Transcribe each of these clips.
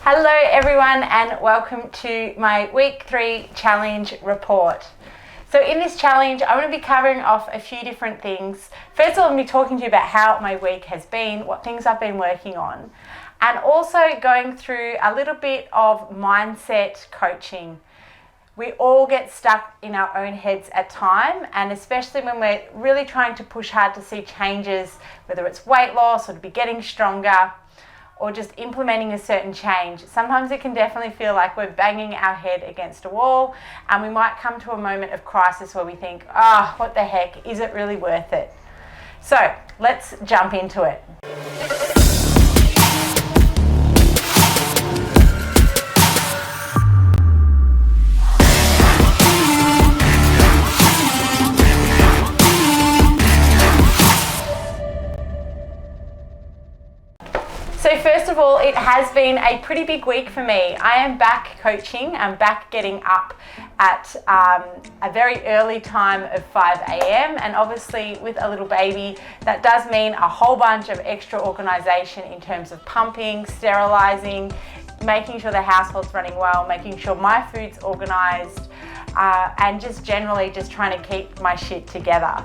Hello everyone and welcome to my week 3 challenge report. So in this challenge I'm going to be covering off a few different things. First of all, I'm going to be talking to you about how my week has been, what things I've been working on, and also going through a little bit of mindset coaching. We all get stuck in our own heads at time, and especially when we're really trying to push hard to see changes, whether it's weight loss or to be getting stronger, or just implementing a certain change. Sometimes it can definitely feel like we're banging our head against a wall, and we might come to a moment of crisis where we think, what the heck, is it really worth it? So let's jump into it. So first of all, it has been a pretty big week for me. I am back coaching. I'm back getting up at a very early time of 5 a.m. and obviously with a little baby, that does mean a whole bunch of extra organisation in terms of pumping, sterilising, making sure the household's running well, making sure my food's organised, and just generally just trying to keep my shit together.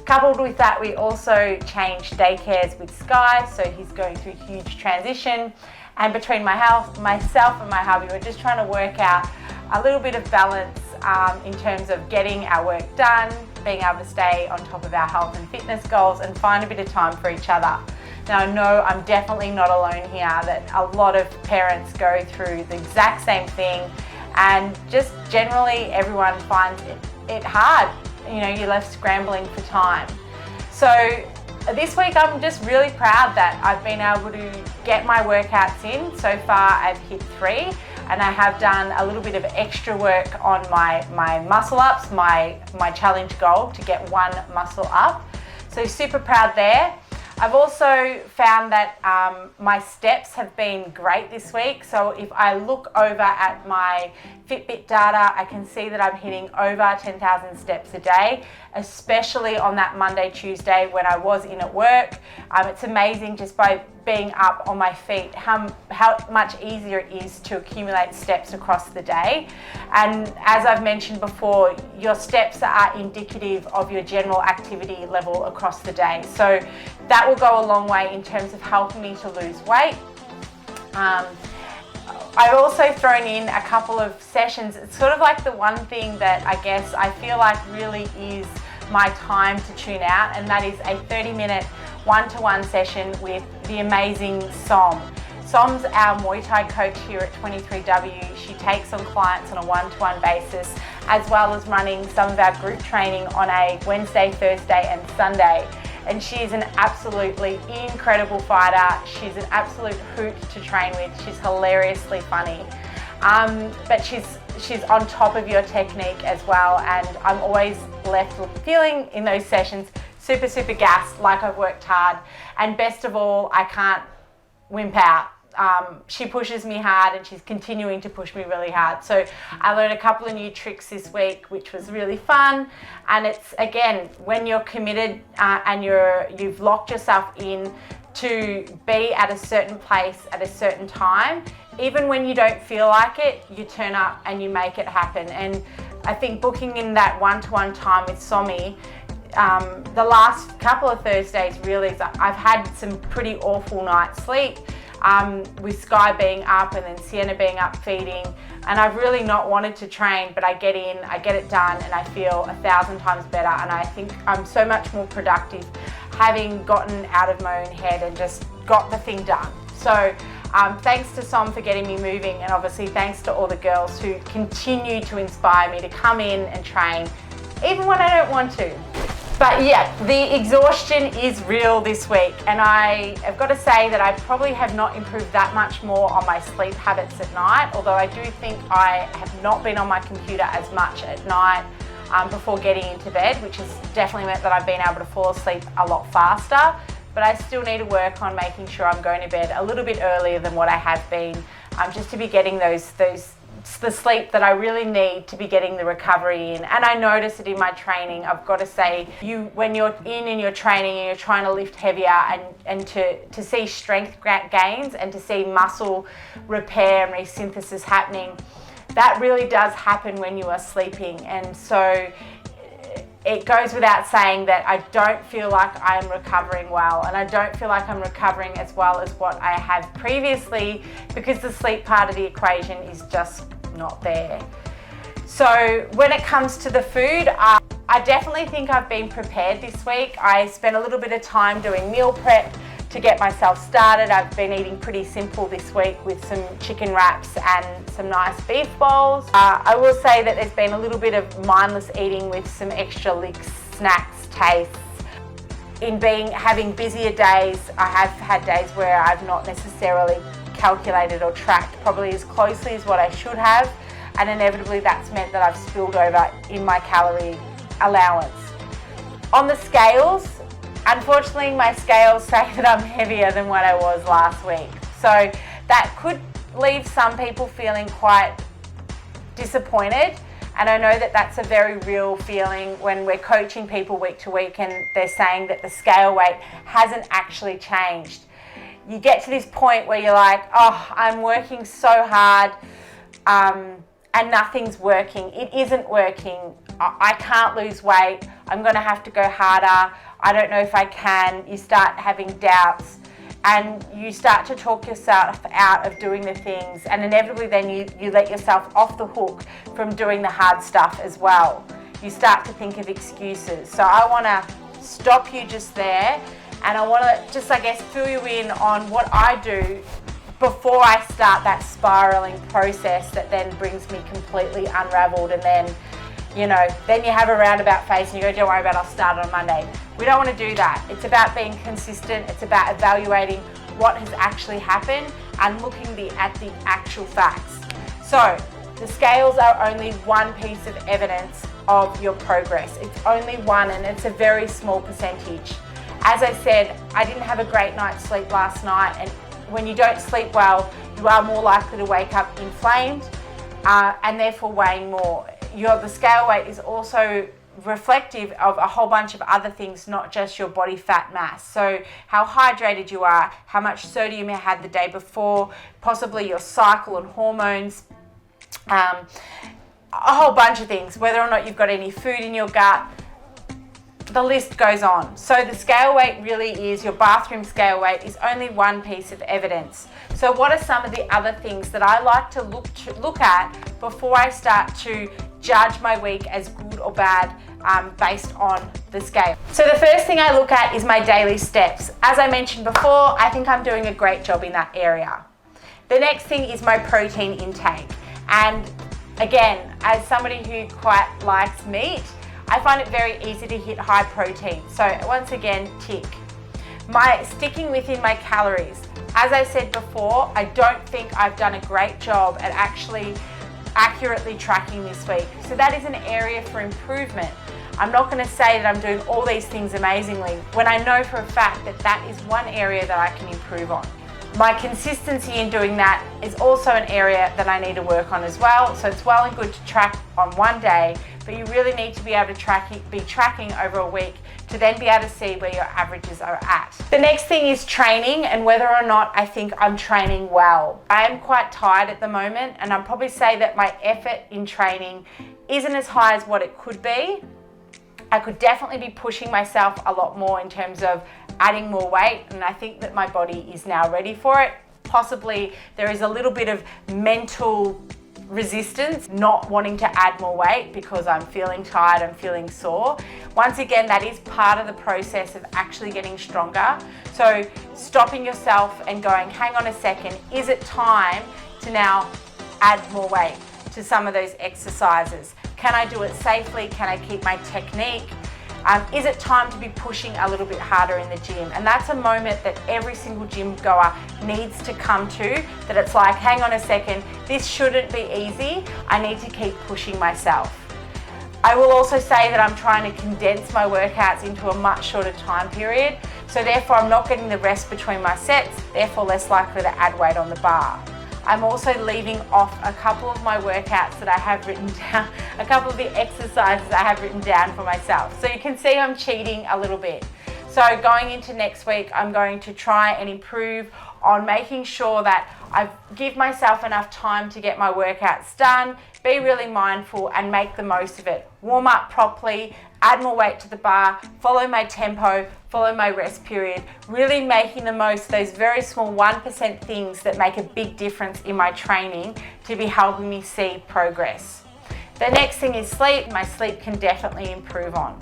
Coupled with that, we also changed daycares with Sky, so he's going through a huge transition. And between myself and my hubby, we're just trying to work out a little bit of balance in terms of getting our work done, being able to stay on top of our health and fitness goals, and find a bit of time for each other. Now, I know I'm definitely not alone here, that a lot of parents go through the exact same thing, and just generally everyone finds it hard. You know, you're left scrambling for time. So this week I'm just really proud that I've been able to get my workouts in. So far I've hit 3, and I have done a little bit of extra work on my muscle ups, my challenge goal to get 1 muscle up. So super proud there. I've also found that my steps have been great this week. So if I look over at my Fitbit data, I can see that I'm hitting over 10,000 steps a day, especially on that Monday, Tuesday when I was in at work. It's amazing just by being up on my feet how much easier it is to accumulate steps across the day. And as I've mentioned before, your steps are indicative of your general activity level across the day. So that will go a long way in terms of helping me to lose weight. I've also thrown in a couple of sessions. It's sort of like the one thing that I guess I feel like really is my time to tune out, and that is a 30-minute one-to-one session with the amazing Som. Som's our Muay Thai coach here at 23W. She takes on clients on a one-to-one basis, as well as running some of our group training on a Wednesday, Thursday and Sunday. And she's an absolutely incredible fighter. She's an absolute hoot to train with. She's hilariously funny. But she's on top of your technique as well, and I'm always left feeling in those sessions super gassed, like I've worked hard, and best of all, I can't wimp out. She pushes me hard, and she's continuing to push me really hard. So I learned a couple of new tricks this week, which was really fun. And it's, again, when you're committed and you've locked yourself in to be at a certain place at a certain time, even when you don't feel like it, you turn up and you make it happen. And I think booking in that one-to-one time with Somi, the last couple of Thursdays really, I've had some pretty awful night's sleep. With Sky being up and then Sienna being up feeding, and I've really not wanted to train, but I get in, I get it done, and I feel 1,000 times better, and I think I'm so much more productive having gotten out of my own head and just got the thing done. So thanks to Som for getting me moving, and obviously thanks to all the girls who continue to inspire me to come in and train even when I don't want to. But yeah, the exhaustion is real this week, and I have got to say that I probably have not improved that much more on my sleep habits at night, although I do think I have not been on my computer as much at night before getting into bed, which has definitely meant that I've been able to fall asleep a lot faster. But I still need to work on making sure I'm going to bed a little bit earlier than what I have been, just to be getting those the sleep that I really need to be getting the recovery in. And I notice it in my training. I've got to say, when you're in your training and you're trying to lift heavier and to see strength gains and to see muscle repair and resynthesis happening, that really does happen when you are sleeping. And so it goes without saying that I don't feel like I'm recovering well, and I don't feel like I'm recovering as well as what I have previously, because the sleep part of the equation is just not there. So when it comes to the food, I definitely think I've been prepared this week. I spent a little bit of time doing meal prep to get myself started. I've been eating pretty simple this week with some chicken wraps and some nice beef bowls. I will say that there's been a little bit of mindless eating with some extra licks, snacks, tastes. In having busier days, I have had days where I've not necessarily calculated or tracked probably as closely as what I should have, and inevitably that's meant that I've spilled over in my calorie allowance. On the scales, unfortunately, my scales say that I'm heavier than what I was last week. So that could leave some people feeling quite disappointed. And I know that that's a very real feeling when we're coaching people week to week and they're saying that the scale weight hasn't actually changed. You get to this point where you're like, oh, I'm working so hard and nothing's working. It isn't working. I can't lose weight. I'm going to have to go harder. I don't know if I can. You start having doubts and you start to talk yourself out of doing the things, and inevitably then you let yourself off the hook from doing the hard stuff as well. You start to think of excuses. So I want to stop you just there, and I want to just, I guess, fill you in on what I do before I start that spiraling process that then brings me completely unraveled, and then then you have a roundabout face and you go, don't worry about it, I'll start it on Monday. We don't want to do that. It's about being consistent. It's about evaluating what has actually happened and looking at the actual facts. So the scales are only one piece of evidence of your progress. It's only one, and it's a very small percentage. As I said, I didn't have a great night's sleep last night, and when you don't sleep well, you are more likely to wake up inflamed and therefore weighing more. The scale weight is also reflective of a whole bunch of other things, not just your body fat mass. So how hydrated you are, how much sodium you had the day before, possibly your cycle and hormones, a whole bunch of things, whether or not you've got any food in your gut. The list goes on. So the scale weight really is, your bathroom scale weight is only one piece of evidence. So what are some of the other things that I like to look at before I start to judge my week as good or bad based on the scale? So the first thing I look at is my daily steps. As I mentioned before, I think I'm doing a great job in that area. The next thing is my protein intake. And again, as somebody who quite likes meat, I find it very easy to hit high protein. So once again, tick. Sticking within my calories. As I said before, I don't think I've done a great job at actually accurately tracking this week. So that is an area for improvement. I'm not going to say that I'm doing all these things amazingly when I know for a fact that that is one area that I can improve on. My consistency in doing that is also an area that I need to work on as well. So it's well and good to track on one day, but you really need to be able to be tracking over a week to then be able to see where your averages are at. The next thing is training and whether or not I think I'm training well. I am quite tired at the moment, and I'll probably say that my effort in training isn't as high as what it could be. I could definitely be pushing myself a lot more in terms of adding more weight, and I think that my body is now ready for it. Possibly there is a little bit of mental resistance, not wanting to add more weight because I'm feeling tired, I'm feeling sore. Once again, that is part of the process of actually getting stronger. So stopping yourself and going, hang on a second, is it time to now add more weight to some of those exercises? Can I do it safely? Can I keep my technique? Is it time to be pushing a little bit harder in the gym? And that's a moment that every single gym goer needs to come to, that it's like, hang on a second, this shouldn't be easy. I need to keep pushing myself. I will also say that I'm trying to condense my workouts into a much shorter time period. So therefore I'm not getting the rest between my sets, therefore less likely to add weight on the bar. I'm also leaving off a couple of my workouts that I have written down, a couple of the exercises I have written down for myself. So you can see I'm cheating a little bit. So going into next week, I'm going to try and improve on making sure that I give myself enough time to get my workouts done, be really mindful and make the most of it. Warm up properly, add more weight to the bar, follow my tempo, follow my rest period, really making the most of those very small 1% things that make a big difference in my training to be helping me see progress. The next thing is sleep. My sleep can definitely improve on.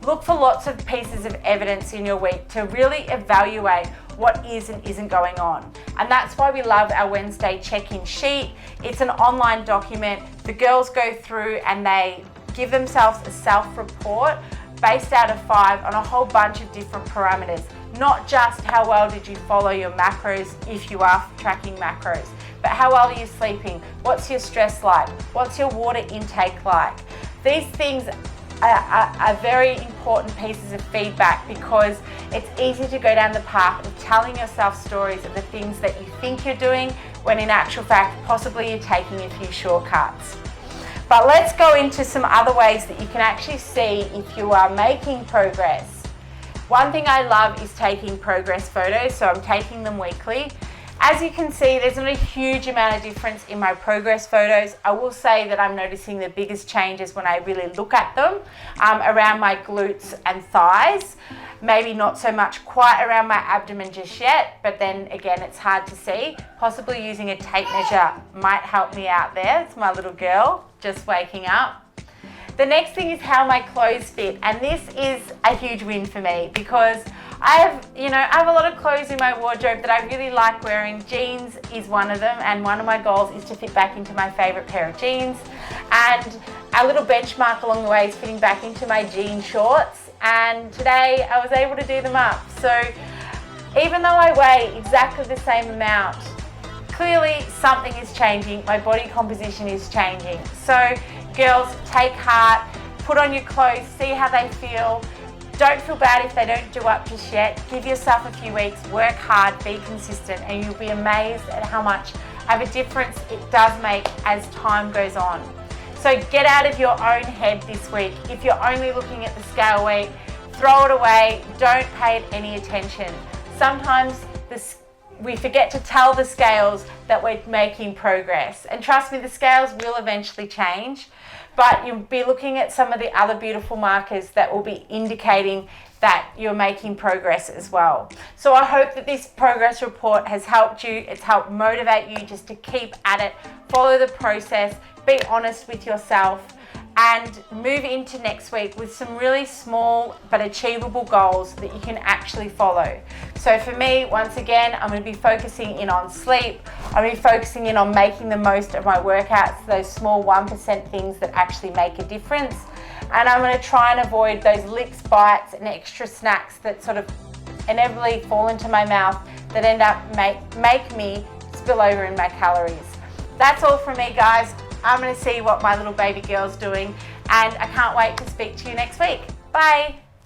Look for lots of pieces of evidence in your week to really evaluate what is and isn't going on. And that's why we love our Wednesday check-in sheet. It's an online document. The girls go through and they give themselves a self-report based out of 5 on a whole bunch of different parameters. Not just how well did you follow your macros if you are tracking macros, but how well are you sleeping? What's your stress like? What's your water intake like? These things are very important pieces of feedback because it's easy to go down the path of telling yourself stories of the things that you think you're doing when in actual fact possibly you're taking a few shortcuts. But let's go into some other ways that you can actually see if you are making progress. One thing I love is taking progress photos, so I'm taking them weekly. As you can see, there's not a huge amount of difference in my progress photos. I will say that I'm noticing the biggest changes when I really look at them around my glutes and thighs. Maybe not so much quite around my abdomen just yet, but then again, it's hard to see. Possibly using a tape measure might help me out there. It's my little girl just waking up. The next thing is how my clothes fit, and this is a huge win for me because I have a lot of clothes in my wardrobe that I really like wearing. Jeans is one of them, and one of my goals is to fit back into my favorite pair of jeans. And a little benchmark along the way is fitting back into my jean shorts, and today I was able to do them up. So even though I weigh exactly the same amount, clearly something is changing. My body composition is changing. So girls, take heart, put on your clothes, see how they feel. Don't feel bad if they don't do up just yet. Give yourself a few weeks, work hard, be consistent, and you'll be amazed at how much of a difference it does make as time goes on. So get out of your own head this week. If you're only looking at the scale weight, throw it away, don't pay it any attention. Sometimes we forget to tell the scales that we're making progress. And trust me, the scales will eventually change, but you'll be looking at some of the other beautiful markers that will be indicating that you're making progress as well. So I hope that this progress report has helped you. It's helped motivate you just to keep at it, follow the process, be honest with yourself, and move into next week with some really small but achievable goals that you can actually follow. So for me, once again, I'm going to be focusing in on sleep. I'm going to be focusing in on making the most of my workouts, those small 1% things that actually make a difference. And I'm going to try and avoid those licks, bites, and extra snacks that sort of inevitably fall into my mouth that end up make me spill over in my calories. That's all from me, guys. I'm going to see what my little baby girl's doing, and I can't wait to speak to you next week. Bye.